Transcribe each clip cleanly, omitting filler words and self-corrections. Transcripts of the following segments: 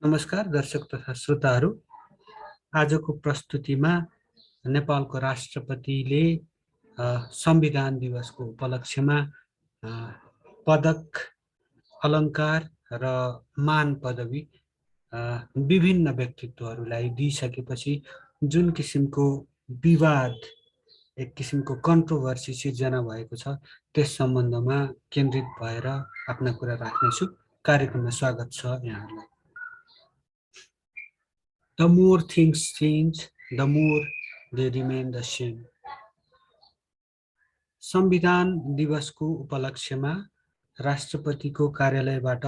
नमस्कार दर्शक तथा श्रोताहरू। आजको प्रस्तुतिमा नेपालको राष्ट्रपतिले संविधान दिवसको उपलक्ष्यमा पदक, अलङ्कार र मान पदवी विभिन्न व्यक्तित्वहरूलाई दिइसकेपछि जुन किसिमको विवाद, एक किसिमको कन्ट्रोभर्सी सिर्जना भएको छ, त्यस सम्बन्धमा केन्द्रित भएर आफ्ना कुरा राख्नेछु। कार्यक्रममा स्वागत छ यहाँहरूलाई। The more things change, the more they remain the same. संविधान दिवसको उपलक्ष्यमा राष्ट्रपतिको कार्यालयबाट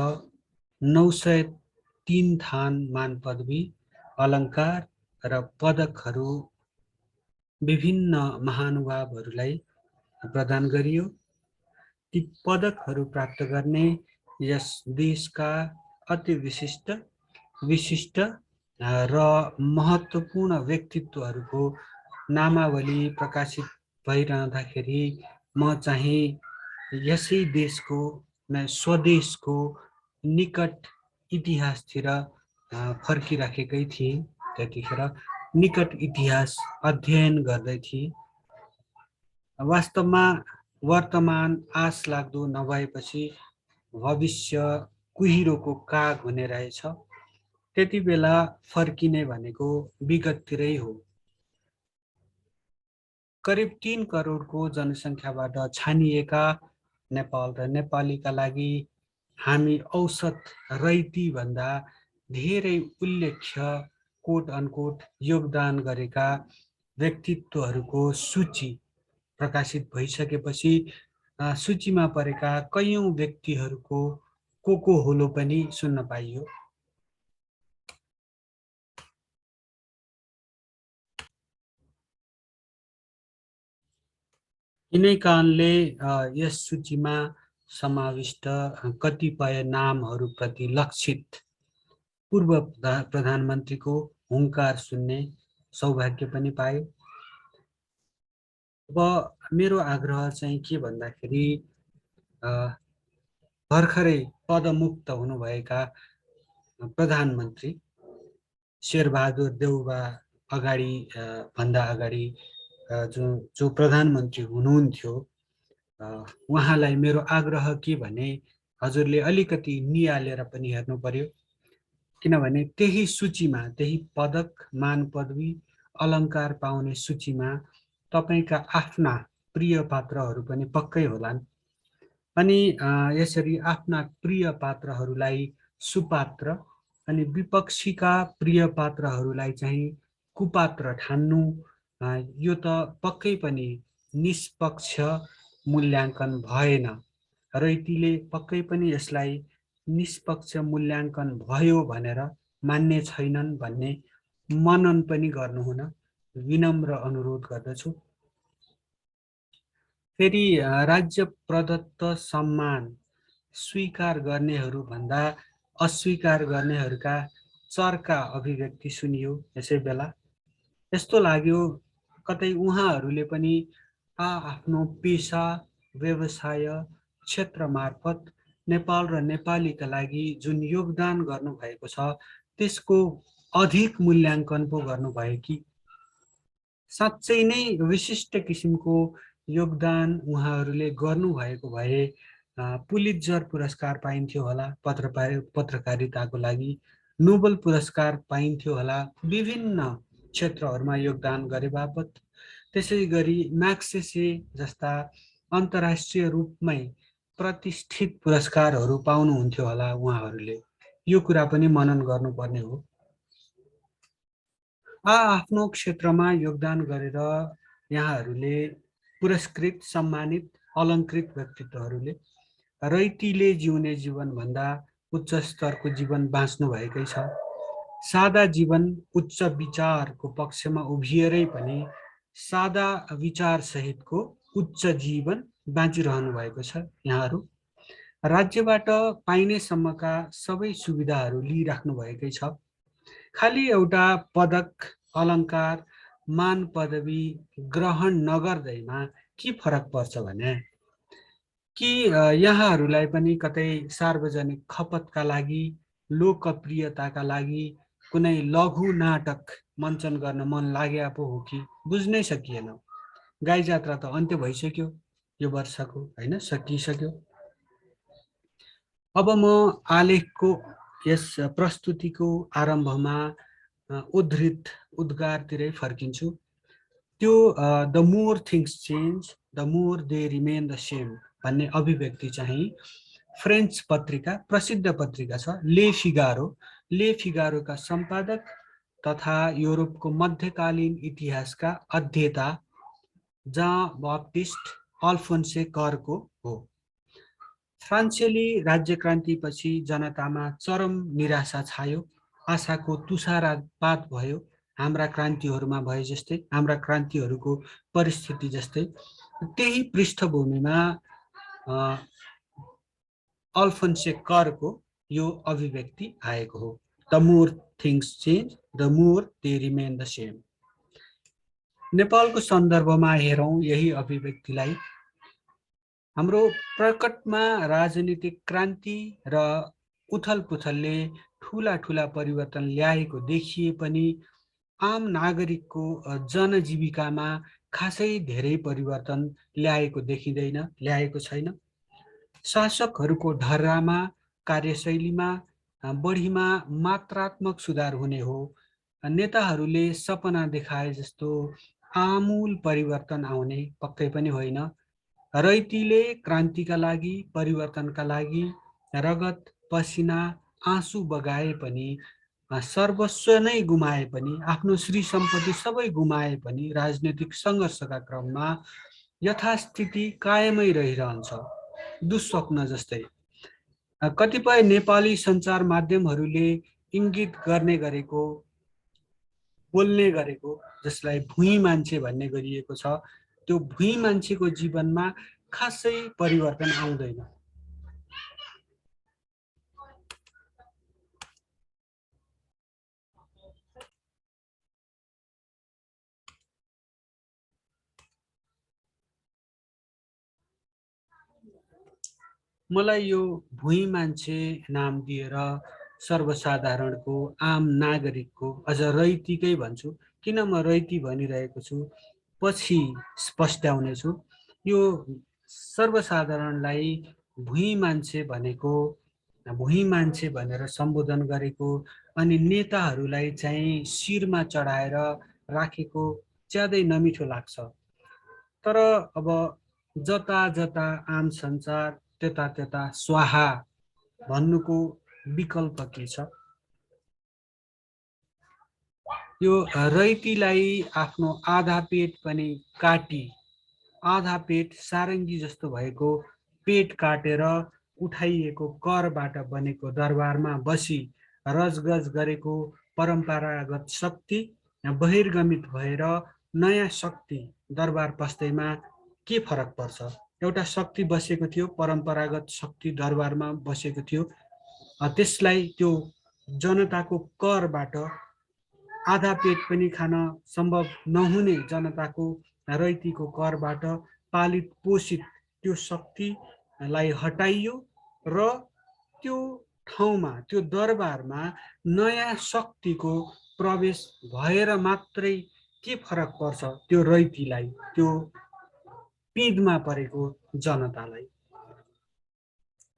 903 थान मान पदवी, अलङ्कार र पदकहरू विभिन्न महानुभावहरूलाई प्रदान गरियो। ती पदकहरू प्राप्त गर्ने यस देशका अति विशिष्ट र महत्त्वपूर्ण व्यक्तित्वहरूको नामावली प्रकाशित भइरहँदाखेरि म चाहिँ यसै देशको, स्वदेशको निकट इतिहासतिर फर्किराखेकै थिएँ। त्यतिखेर निकट इतिहास अध्ययन गर्दै थिएँ। वास्तवमा वर्तमान आश लाग्दो नभएपछि भविष्य कुहिरोको काग हुने रहेछ। त्यति बेला फर्किने भनेको विगततिरै हो। करिब 3 करोडको जनसङ्ख्याबाट छानिएका नेपाल र नेपालीका लागि हामी औसत रैती भन्दा धेरै उल्लेख्य कोट अनकोट योगदान गरेका व्यक्तित्वहरूको सूची प्रकाशित भइसकेपछि सूचीमा परेका कैयौं व्यक्तिहरूको को होलो पनि सुन्न पाइयो। यिनै कारणले यस सूचीमा समाविष्ट कतिपय नामहरूप्रति लक्षित पूर्व प्रधानमन्त्रीको हुङ्कार सुन्ने सौभाग्य पनि पाए। अब मेरो आग्रह चाहिँ के भन्दाखेरि भर्खरै पदमुक्त हुनुभएका प्रधानमन्त्री शेरबहादुर देउवा भन्दा अगाडि जो प्रधानमन्त्री हुनुहुन्थ्यो, उहाँलाई मेरो आग्रह के भने हजुरले अलिकति नियालेर पनि हेर्नु पर्यो। किनभने त्यही सूचीमा, त्यही पदक, मान पदवी, अलङ्कार पाउने सूचीमा तपाईका आफ्ना प्रिय पात्रहरू पनि पक्कै होलान्। अनि यसरी आफ्ना प्रिय पात्रहरूलाई सुपात्र अनि विपक्षीका प्रिय पात्रहरूलाई चाहिँ कुपात्र ठान्नु, यो त पक्कै पनि निष्पक्ष मूल्याङ्कन भएन। रैतीले पक्कै पनि यसलाई निष्पक्ष मूल्याङ्कन भयो भनेर मान्ने छैनन् भन्ने मनन पनि गर्नुहुन विनम्र अनुरोध गर्दछु। फेरि राज्य प्रदत्त सम्मान स्वीकार गर्नेहरू भन्दा अस्वीकार गर्नेहरूका चर्का अभिव्यक्ति सुनियो। यसै बेला यस्तो लाग्यो कतै उहाँहरूले पनि आफ्नो पेशा, व्यवसाय क्षेत्र मार्फत नेपाल र नेपालीका लागि जुन योगदान गर्नुभएको छ त्यसको अधिक मूल्याङ्कन पो गर्नुभयो कि? साँच्चै नै विशिष्ट किसिमको योगदान उहाँहरूले गर्नुभएको भए पुलित्जर पुरस्कार पाइन्थ्यो होला पत्रकारिताको लागि, नोबल पुरस्कार पाइन्थ्यो होला विभिन्न क्षेत्रहरूमा योगदान गरे बापत। त्यसै गरी म्याग्सेसे जस्ता अन्तर्राष्ट्रिय रूपमै प्रतिष्ठित पुरस्कारहरू पाउनुहुन्थ्यो होला उहाँहरूले। यो कुरा पनि मनन गर्नुपर्ने हो। आफ्नो क्षेत्रमा योगदान गरेर यहाँहरूले पुरस्कृत, सम्मानित, अलङ्कृत व्यक्तित्वहरूले रैतीले जिउने जीवनभन्दा उच्च स्तरको जीवन बाँच्नु भएकै छ। सादा जीवन उच्च विचारको पक्षमा उभिएरै पनि सादा विचार सहितको उच्च जीवन बाँचिरहनु भएको छ। यहाँहरू राज्यबाट पाइने सम्मका सबै सुविधाहरू लिइराख्नु भएकै छ। खालि एउटा पदक, अलङ्कार, मान पदवी ग्रहण नगर्दैमा के फरक पर्छ भने कि यहाँहरूलाई पनि कतै सार्वजनिक खपतका लागि लोकप्रियताका लागि कुनै लघु नाटक मञ्चन गर्न मन लागे पो हो कि बुझ्नै सकिएन। गाई जात्रा त अन्त्य भइसक्यो यो वर्षको, होइन, सकिसक्यो। अब म आलेखको यस प्रस्तुतिको आरम्भमा उद्धृत उद्गारतिरै फर्किन्छु। त्यो the more things change the more they remain the same भन्ने अभिव्यक्ति चाहिँ फ्रेन्च पत्रिका, प्रसिद्ध पत्रिका छ ले फिगारोका सम्पादक तथा युरोपको मध्यकालीन इतिहासका अध्येता जन बाप्टिस्ट अल्फोन्से करको हो। फ्रान्सेली राज्यक्रान्तिपछि जनतामा चरम निराशा छायो, आशाको तुषारपात भयो। हाम्रा क्रान्तिहरूमा भए जस्तै, हाम्रा क्रान्तिहरूको परिस्थिति जस्तै त्यही पृष्ठभूमिमा अल्फोन्से करको यो अभिव्यक्ति आएको हो। The more things change the more they remain the same. नेपालको सन्दर्भमा हेरौँ यही अभिव्यक्तिलाई। हाम्रो प्रकटमा राजनीतिक क्रान्ति र उथलपुथलले ठुला ठुला परिवर्तन ल्याएको देखिए पनि आम नागरिकको जनजीविकामा खासै धेरै परिवर्तन ल्याएको छैन। शासकहरूको ढर्रामा, कार्यशैलीमा, बढीमा मात्रात्मक सुधार हुने हो। नेताहरूले सपना देखाए जस्तो आमूल परिवर्तन आउने पक्कै पनि होइन। रैतीले क्रान्तिका लागि, परिवर्तनका लागि रगत, पसिना, आँसु बगाए पनि, सर्वस्व नै गुमाए पनि, आफ्नो श्री सम्पत्ति सबै गुमाए पनि राजनीतिक सङ्घर्षका क्रममा यथास्थिति कायमै रहिरहन्छ, दुस्वप्न जस्तै। कतिपय नेपाली सञ्चार माध्यमहरूले इङ्गित बोल्ने गरेको, जसलाई भुइँ मान्छे भन्ने गरिएको छ, त्यो भुइँ मान्छेको जीवनमा खासै परिवर्तन आउँदैन। मलाई यो भुइँ मान्छे नाम दिएर सर्वसाधारणको, आम नागरिकको, अझ रैतीकै भन्छु। किन म रैती भनिरहेको छु पछि स्पष्टाउने छु। यो सर्वसाधारणलाई भुइँ मान्छे भनेर सम्बोधन गरेको अनि नेताहरूलाई चाहिँ शिरमा चढाएर राखेको ज्यादै नमिठो लाग्छ। तर अब जता जता आम सञ्चार, त्यता त्यता स्वाहा भन्नुको विकल्प के छ? यो रैतीलाई आफ्नो आधा पेट पनि काटी, आधा पेट सारङ्गी जस्तो भएको पेट काटेर उठाइएको करबाट बनेको दरबारमा बसी रजगज गरेको परम्परागत शक्ति बहिर्गमित भएर नयाँ शक्ति दरबार पस्दैमा के फरक पर्छ? एउटा शक्ति बसेको थियो, परम्परागत शक्ति दरबारमा बसेको थियो, त्यसलाई त्यो जनताको करबाट आधा पेट पनि खान सम्भव नहुने जनताको रैतीको करबाट पालित पोषित त्यो शक्तिलाई हटाइयो र त्यो ठाउँमा, त्यो दरबारमा नयाँ शक्तिको प्रवेश भएर मात्रै के फरक पर्छ त्यो रैतीलाई, त्यो पिँधमा परेको जनतालाई?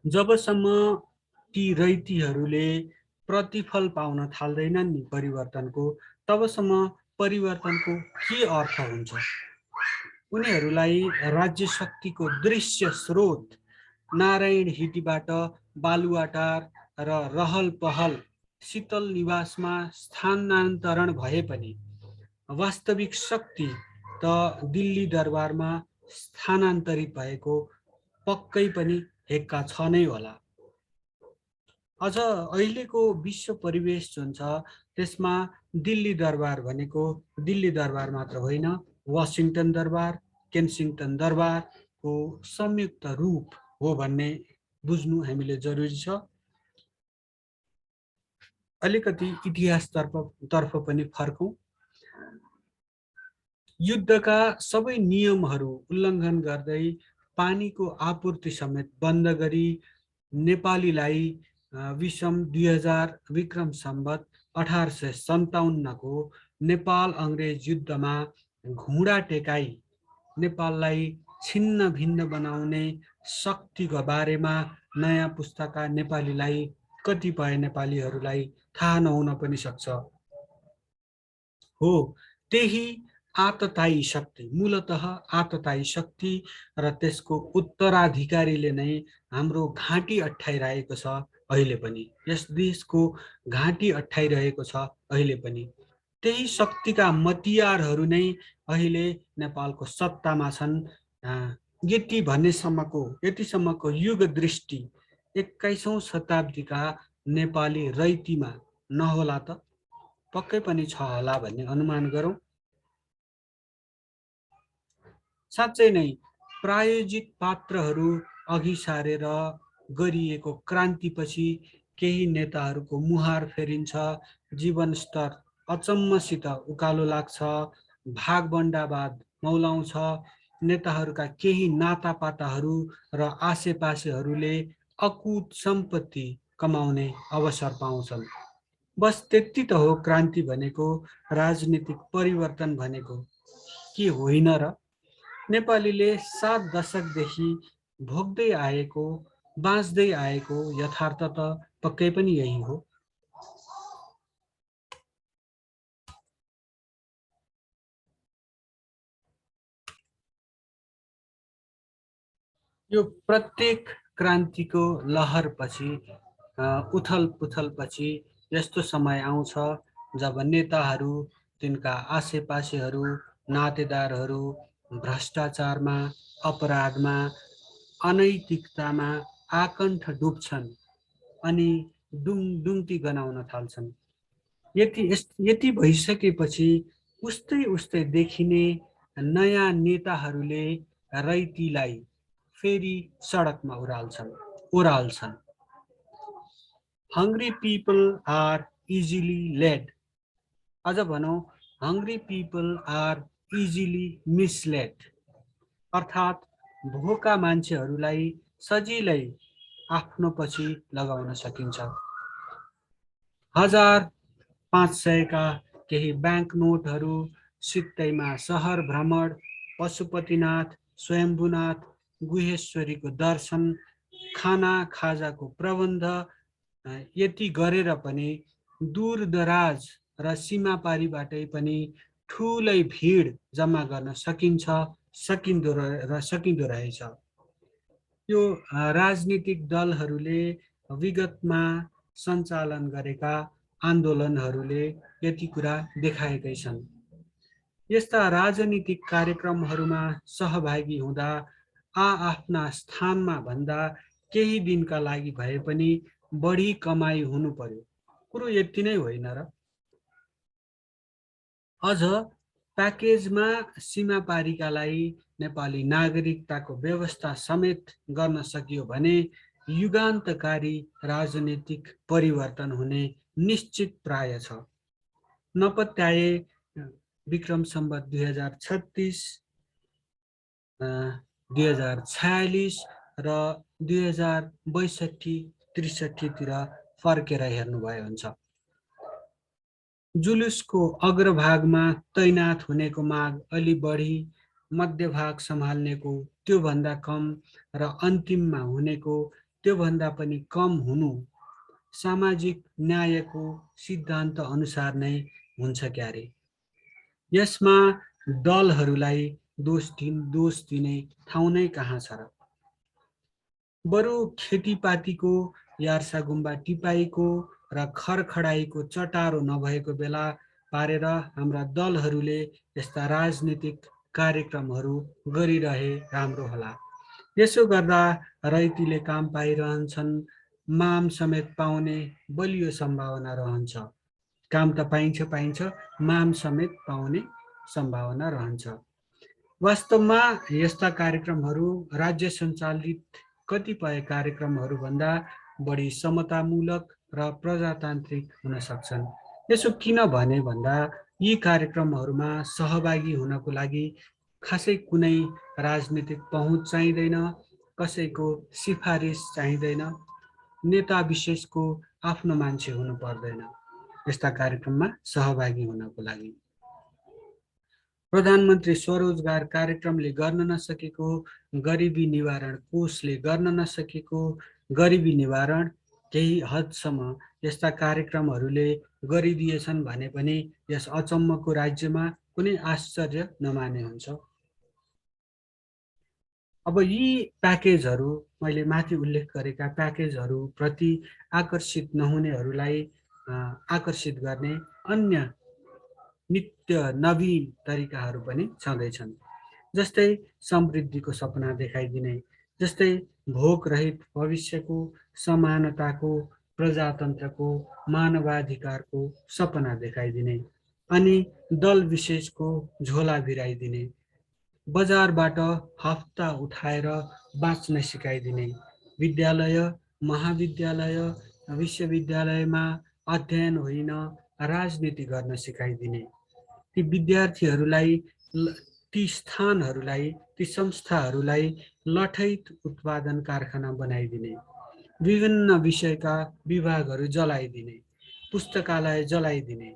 जबसम्म ती रैतीहरूले प्रतिफल पाउन थाल्दैनन् नि परिवर्तनको, तबसम्म परिवर्तनको के अर्थ हुन्छ? उनीहरूलाई राज्य शक्तिको दृश्य स्रोत नारायण हिटीबाट बालुवाटार र रहल पहल शीतल निवासमा स्थानान्तरण भए पनि वास्तविक शक्ति त दिल्ली दरबारमा स्थानान्तरित भएको पक्कै पनि हेक्का छ नै होला। अझ अहिलेको विश्व परिवेश जुन छ त्यसमा दिल्ली दरबार भनेको दिल्ली दरबार मात्र होइन, वासिङटन दरबार, केन्सिङटन दरबारको संयुक्त रूप हो भन्ने बुझ्नु हामीले जरुरी छ। अलिकति इतिहासतर्फ पनि फर्कौं। युद्धका सबै नियमहरू उल्लङ्घन गर्दै पानीको आपूर्ति समेत बन्द गरी नेपालीलाई विषम 2000 विक्रम सम्वत 1857 को नेपाल अङ्ग्रेज युद्धमा घुँडा टेकाई नेपाललाई छिन्न भिन्न बनाउने शक्तिको बारेमा नयाँ पुस्ताका नेपालीलाई कतिपय नेपालीहरूलाई थाहा नहुन पनि सक्छ। हो, त्यही आततायी शक्ति, मूलतः आततायी शक्ति र त्यसको उत्तराधिकारीले नै हाम्रो घाँटी अट्ठाइरहेको छ अहिले पनि। यस देशको घाँटी अट्ठाइरहेको छ अहिले पनि। त्यही शक्तिका मतियारहरू नै अहिले नेपालको सत्तामा छन्। यतिसम्मको युग दृष्टि 21औं शताब्दीका नेपाली रैतीमा नहोला त? पक्कै पनि छ होला भन्ने अनुमान गरौँ। साँच्चै नै प्रायोजित पात्रहरू अघि सारेर गरिएको क्रान्तिपछि केही नेताहरूको मुहार फेरिन्छ, जीवनस्तर अचम्मसित उकालो लाग्छ, भागबन्डावाद मौलाउँछ, नेताहरूका केही नातापाताहरू र आसेपासेहरूले अकुत सम्पत्ति कमाउने अवसर पाउँछन्। बस त्यति त हो क्रान्ति भनेको, राजनीतिक परिवर्तन भनेको, के होइन र? नेपालीले 7 दशकदेखि भोग्दै आएको, बाँच्दै आएको यथार्थ त पक्कै पनि यही हो। यो प्रत्येक क्रान्तिको लहरपछि, उथल पुथलपछि यस्तो समय आउँछ जब नेताहरू, तिनका आसेपासेहरू, नातेदारहरू भ्रष्टाचारमा, अपराधमा, अनैतिकतामा आकण्ठ डुब्छन् अनि दुङदुङती गनाउन थाल्छन्। यति भइसकेपछि उस्तै देखिने नयाँ नेताहरूले रैतीलाई फेरि सडकमा ओह्राल्छन्। Hungry people are easily led, अझ भनौँ hungry people are easily misled, अर्थात् भोका मान्छेहरूलाई सजिलै आफ्नो पछि लगाउन सकिन्छ। 1500 का केही ब्याङ्क नोटहरू, सित्तैमा सहर भ्रमण, पशुपतिनाथ, स्वयम्भूनाथ, गुहेश्वरीको दर्शन, खाना खाजाको प्रबन्ध, यति गरेर पनि दूरदराज र सीमापारीबाटै पनि ठुलै भिड जम्मा गर्न सकिँदो रहेछ। यो राजनीतिक दलहरूले विगतमा सञ्चालन गरेका आन्दोलनहरूले यति कुरा देखाएकै छन्। यस्ता राजनीतिक कार्यक्रमहरूमा सहभागी हुँदा आफ्ना स्थानमा भन्दा केही दिनका लागि भए पनि बढी कमाई हुनु पर्यो। कुरो यति नै होइन र? अझ प्याकेजमा सीमापारीकालाई नेपाली नागरिकताको व्यवस्था समेत गर्न सकियो भने युगान्तकारी राजनीतिक परिवर्तन हुने निश्चित प्राय छ। नपत्याए विक्रम सम्वत 2036, 2046 र 2062-63 तिर फर्केर हेर्नुभयो हुन्छ। जुलुसको अग्रभागमा तैनात हुनेको माग अलि बढी, मध्यभाग सम्हाल्नेको त्योभन्दा कम र अन्तिममा हुनेको त्योभन्दा पनि कम हुनु सामाजिक न्यायको सिद्धान्त अनुसार नै हुन्छ क्यारे। यसमा दलहरूलाई दोष दिने ठाउँ नै कहाँ छ र? बरु खेतीपातीको, यार्सागुम्बा टिपाईको र खरखडाईको चटारो नभएको बेला पारेर हाम्रा दलहरूले यस्ता राजनीतिक कार्यक्रमहरू गरिरहे राम्रो होला। यसो गर्दा रैतीले काम पाइरहन्छन्, माम समेत पाउने बलियो सम्भावना रहन्छ। काम त पाइन्छ, माम समेत पाउने सम्भावना रहन्छ। वास्तवमा यस्ता कार्यक्रमहरू राज्य सञ्चालित कतिपय कार्यक्रमहरू भन्दा बढी समतामूलक र प्रजातान्त्रिक हुन सक्छन्। यसो किन भने भन्दा यी कार्यक्रमहरूमा सहभागी हुनको लागि खासै कुनै राजनीतिक पहुँच चाहिँदैन, कसैको सिफारिस चाहिँदैन। नेता विशेषको आफ्नो मान्छे हुनु पर्दैन यस्ता कार्यक्रममा सहभागी हुनको लागि। प्रधानमन्त्री स्वरोजगार कार्यक्रमले गर्न नसकेको गरिबी निवारण कोषले गर्न नसकेको गरिबी निवारण केही हदसम्म यस्ता कार्यक्रमहरूले गरिदिएछन् भने पनि यस अचम्मको राज्यमा कुनै आश्चर्य नमाने हुन्छ। अब यी प्याकेजहरू मैले माथि उल्लेख गरेका प्याकेजहरू प्रति आकर्षित नहुनेहरूलाई आकर्षित गर्ने अन्य नित्य नवीन तरिकाहरू पनि छँदैछन्। जस्तै समृद्धिको सपना देखाइदिने, जस्तै भोक रहित भविष्यको, समानताको, प्रजातन्त्रको, मानवाधिकारको सपना देखाइदिने अनि दल विशेषको झोला भिराइदिने, बजारबाट हप्ता उठाएर बाँच्न सिकाइदिने, विद्यालय, महाविद्यालय, विश्वविद्यालयमा अध्ययन होइन राजनीति गर्न सिकाइदिने, ती विद्यार्थीहरूलाई, ती स्थानहरूलाई, ती संस्थाहरूलाई लठैत उत्पादन कारखाना बनाइदिने, विभिन्न विषयका विभागहरू जलाइदिने, पुस्तकालय जलाइदिने,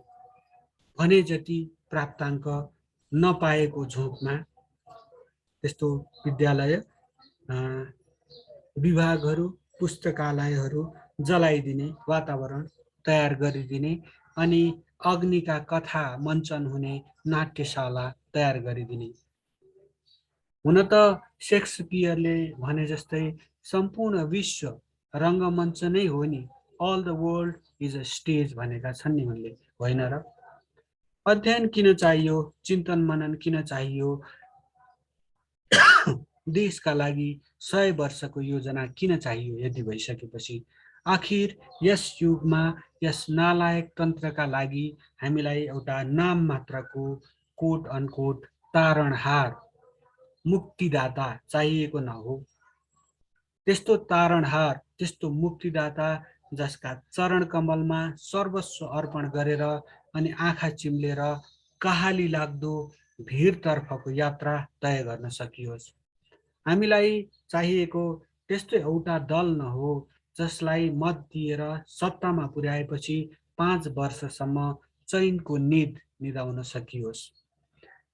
भने जति प्राप्ताङ्क नपाएको झोकमा त्यस्तो विद्यालय, विभागहरू, पुस्तकालयहरू जलाइदिने वातावरण तयार गरिदिने अनि अग्निका कथा मञ्चन हुने नाट्यशाला तयार गरिदिने। हुन त शेक्सपियरले भने जस्तै सम्पूर्ण विश्व रङ्गमञ्च नै हो नि, all the world is a stage भनेका छन् नि उनले, होइन र? अध्ययन किन चाहियो, चिन्तन मनन किन चाहियो, देशका लागि 100 वर्षको योजना किन चाहियो यदि भइसकेपछि आखिर यस युगमा यस नालायक तन्त्रका लागि हामीलाई एउटा नाम मात्रको कोट अनकोट तारणहार, मुक्तिदाता चाहिएको न हो? त्यस्तो तारणहार, त्यस्तो मुक्तिदाता जसका चरण कमलमा सर्वस्व अर्पण गरेर अनि आँखा चिम्लेर कहाली लाग्दो भिरतर्फको यात्रा तय गर्न सकियोस्। हामीलाई चाहिएको त्यस्तो एउटा दल न हो जसलाई मत दिएर सत्तामा पुर्याएपछि 5 वर्षसम्म चैनको निद निदाउन सकियोस्।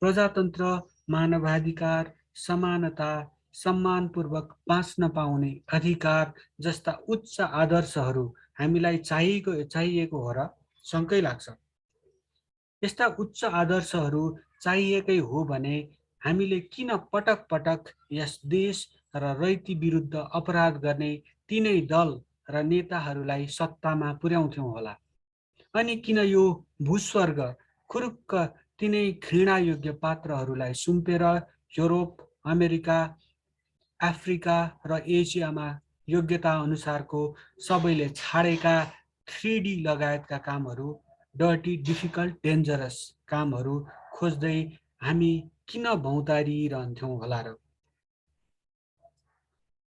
प्रजातन्त्र, मानवाधिकार, समानता, सम्मानपूर्वक बाँच्न पाउने अधिकार जस्ता उच्च आदर्शहरू हामीलाई चाहिएको हो र? शङ्कै लाग्छ। यस्ता उच्च आदर्शहरू चाहिएकै हो भने हामीले किन पटक पटक यस देश र रैती विरुद्ध अपराध गर्ने तिनै दल र नेताहरूलाई सत्तामा पुर्याउँथ्यौँ होला? अनि किन यो भूस्वर्ग खुरुक्क तिनै घृणायोग्य पात्रहरूलाई सुम्पेर युरोप, अमेरिका, अफ्रिका र एसियामा योग्यता अनुसारको सबैले छाडेका 3D लगायतका कामहरू, डर्टी, डिफिकल्ट, डेन्जरस कामहरू खोज्दै हामी किन भौतारिरहन्थ्यौँ होला र?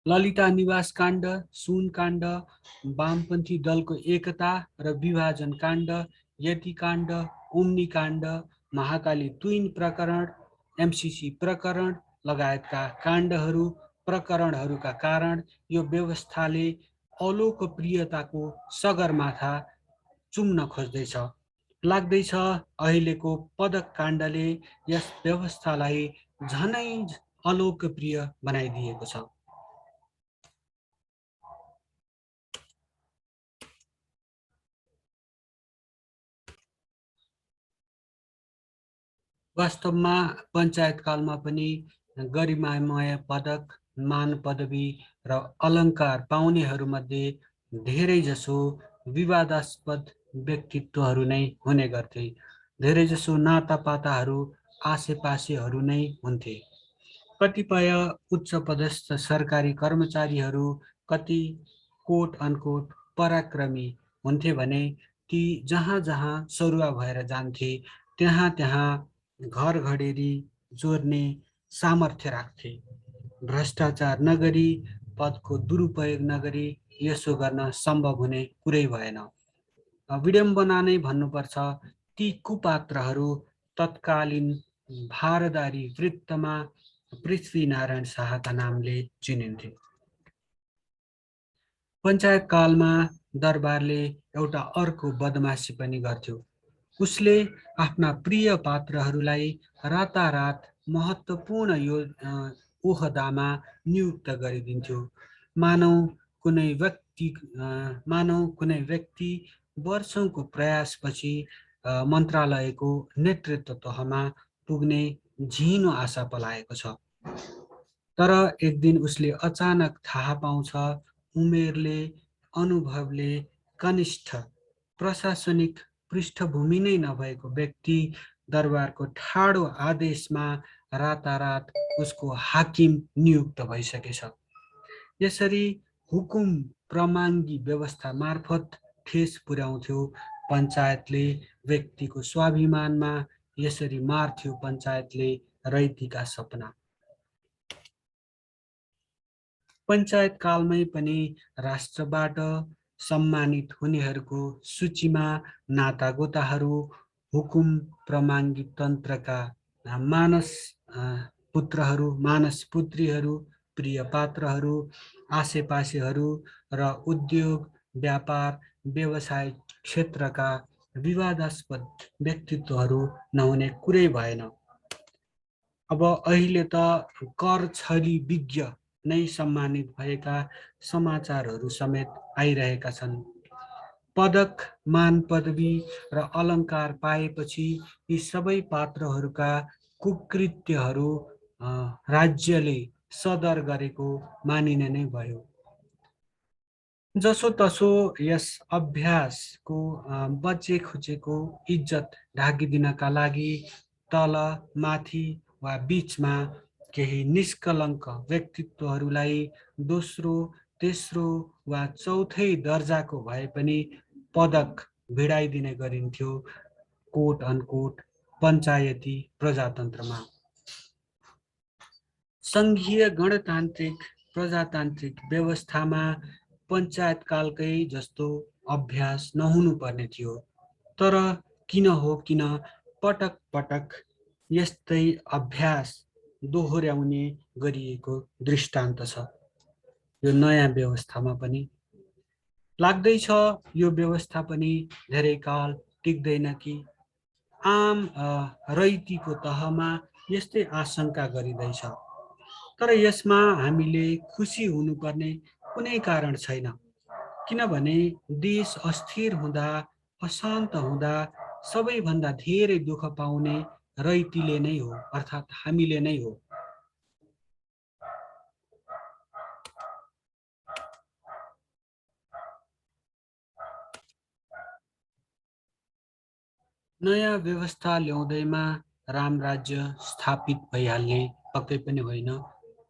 ललिता निवास काण्ड, सुन काण्ड, वामपन्थी दलको एकता र विभाजन काण्ड, यति काण्ड, उम्नी काण्ड, महाकाली ट्विन प्रकरण, एमसीसी प्रकरण लगायतका काण्डहरू, प्रकरणहरूका कारण यो व्यवस्थाले अलोकप्रियताको सगरमाथा चुम्न खोज्दैछ। लाग्दैछ अहिलेको पदक काण्डले यस व्यवस्थालाई झनै अलोकप्रिय बनाइदिएको छ। वास्तवमा पञ्चायतकालमा पनि गरिमामय पदक, मान पदवी र अलङ्कार पाउनेहरूमध्ये धेरैजसो विवादास्पद व्यक्तित्वहरू नै हुने गर्थे। धेरैजसो नातापाताहरू आसेपासेहरू नै हुन्थे। कतिपय उच्च पदस्थ सरकारी कर्मचारीहरू कति कोट अनकोट पराक्रमी हुन्थे भने ती जहाँ जहाँ सरुवा भएर जान्थे त्यहाँ त्यहाँ घर घडेरी जोड्ने सामर्थ्य राख्थे। भ्रष्टाचार नगरी, पदको दुरुपयोग नगरी यसो गर्न सम्भव हुने कुरै भएन। विडम्बना नै भन्नुपर्छ, ती कुपात्रहरू तत्कालीन भारदारी वृत्तमा पृथ्वीनारायण शाहका नामले चिनिन्थे। पञ्चायत कालमा दरबारले एउटा अर्को बदमासी पनि गर्थ्यो। उसले आफ्ना प्रिय पात्रहरूलाई रातारात महत्त्वपूर्ण ओहदामा नियुक्त गरिदिन्थ्यो। मानौ मानौ कुनै व्यक्ति वर्षौंको प्रयासपछि मन्त्रालयको नेतृत्व तहमा पुग्ने झिनो आशा पलाएको छ। तर एक दिन उसले अचानक थाहा पाउँछ, उमेरले, अनुभवले कनिष्ठ प्रशासनिक पृष्ठभूमि नै नभएको व्यक्ति दरबारको ठाडो आदेशमा रातारात उसको हाकिम नियुक्त भइसकेछ। यसरी हुकुम प्रमाङ्गी व्यवस्था मार्फत ठेस पुर्याउँथ्यो पञ्चायतले व्यक्तिको स्वाभिमानमा, यसरी मार्थ्यो पञ्चायतले रैतीका सपना। पञ्चायत कालमै पनि राष्ट्रबाट सम्मानित हुनेहरूको सूचीमा नातागोताहरू, हुकुम प्रमाङ्गी तन्त्रका मानस पुत्रहरू, मानस पुत्रीहरू, प्रिय पात्रहरू, आसेपासेहरू र उद्योग, व्यापार, व्यवसाय क्षेत्रका विवादास्पद व्यक्तित्वहरू नहुने कुरै भएन। अब अहिले त कर छली विज्ञ नै सम्मानित भएका समाचारहरू समेत आइरहेका छन्। पदक, मान पदवी र अलङ्कार पाएपछि यी सबै पात्रहरूका कुकृत्यहरू राज्यले सदर गरेको मानिने नै भयो। जसोतसो यस अभ्यासको बचे खुचेको इज्जत ढाकिदिनका लागि तल, माथि वा बीचमा केही निष्कलङ्क व्यक्तित्वहरूलाई दोस्रो, तेस्रो वा चौथै दर्जाको भए पनि पदक भिडाइदिने गरिन्थ्यो कोट अनकोट पञ्चायती प्रजातन्त्रमा। सङ्घीय गणतान्त्रिक प्रजातान्त्रिक व्यवस्थामा पञ्चायतकालकै जस्तो अभ्यास नहुनुपर्ने थियो। तर किन हो किन पटक पटक यस्तै अभ्यास दोहोर्याउने गरिएको दृष्टान्त छ यो नयाँ व्यवस्थामा पनि। लाग्दैछ यो व्यवस्था पनि धेरै काल टिक्दैन कि। आम रैतीको तहमा यस्तै आशंका गरिँदैछ। तर यसमा हामीले खुसी हुनुपर्ने कुनै कारण छैन, किनभने देश अस्थिर हुँदा, अशान्त हुँदा सबैभन्दा धेरै दुःख पाउने रैतीले नै हो, अर्थात् हामीले नै हो। नयाँ व्यवस्था ल्याउँदैमा रामराज्य स्थापित भइहाल्ने पक्कै पनि होइन।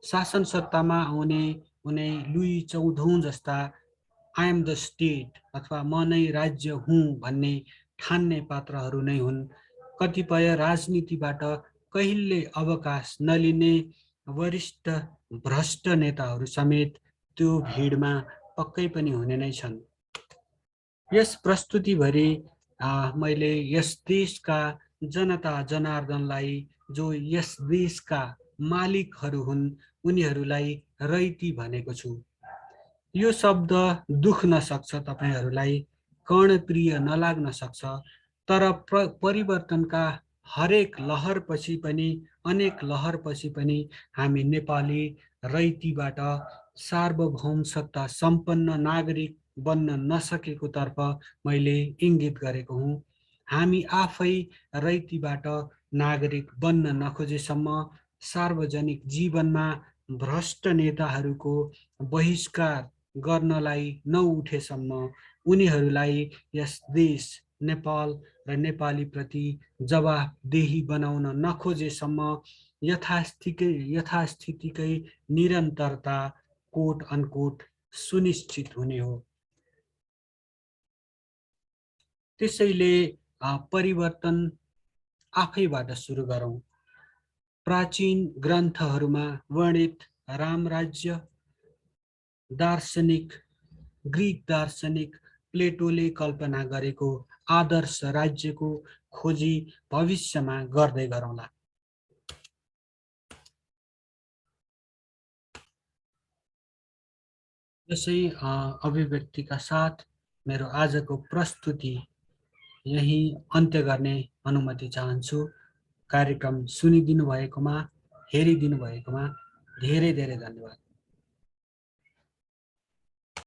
शासन सत्तामा आउने उनै लुई 14औं जस्ता आई एम द स्टेट अथवा म नै राज्य हुँ भन्ने ठान्ने पात्रहरू नै हुन्। कतिपय राजनीतिबाट कहिल्यै अवकाश नलिने वरिष्ठ भ्रष्ट नेताहरू समेत त्यो भिडमा पक्कै पनि हुने नै छन्। यस प्रस्तुतिभरि मैले यस देशका जनता जनार्दनलाई, जो यस देशका मालिकहरू हुन्, उनीहरूलाई रैती भनेको छु। यो शब्द दुख्न सक्छ तपाईहरूलाई, कर्णप्रिय नलाग्न सक्छ, तर परिवर्तनका हरेक लहरपछि पनि, अनेक लहरपछि पनि हामी नेपाली रैतीबाट सार्वभौम सत्ता सम्पन्न नागरिक बन्न नसकेको तर्फ मैले इङ्गित गरेको हुँ। हामी आफै रैतीबाट नागरिक बन्न नखोजेसम्म, सार्वजनिक जीवनमा भ्रष्ट नेताहरूको बहिष्कार गर्नलाई नउठेसम्म, उनीहरूलाई यस देश नेपाल र नेपाली प्रति जवाफदेही बनाउन नखोजेसम्म यथास्थितिकै निरन्तरता कोट अनकोट सुनिश्चित हुने हो। त्यसैले परिवर्तन आफैबाट सुरु गरौँ। प्राचीन ग्रन्थहरूमा वर्णित रामराज्य, दार्शनिक ग्रीक दार्शनिक प्लेटोले कल्पना गरेको आदर्श राज्यको खोजी भविष्यमा गर्दै गरौँला। यसै अभिव्यक्तिका साथ मेरो आजको प्रस्तुति यही अन्त्य गर्ने अनुमति चाहन्छु। कार्यक्रम सुनिदिनु भएकोमा, हेरिदिनु भएकोमा धेरै धेरै धन्यवाद।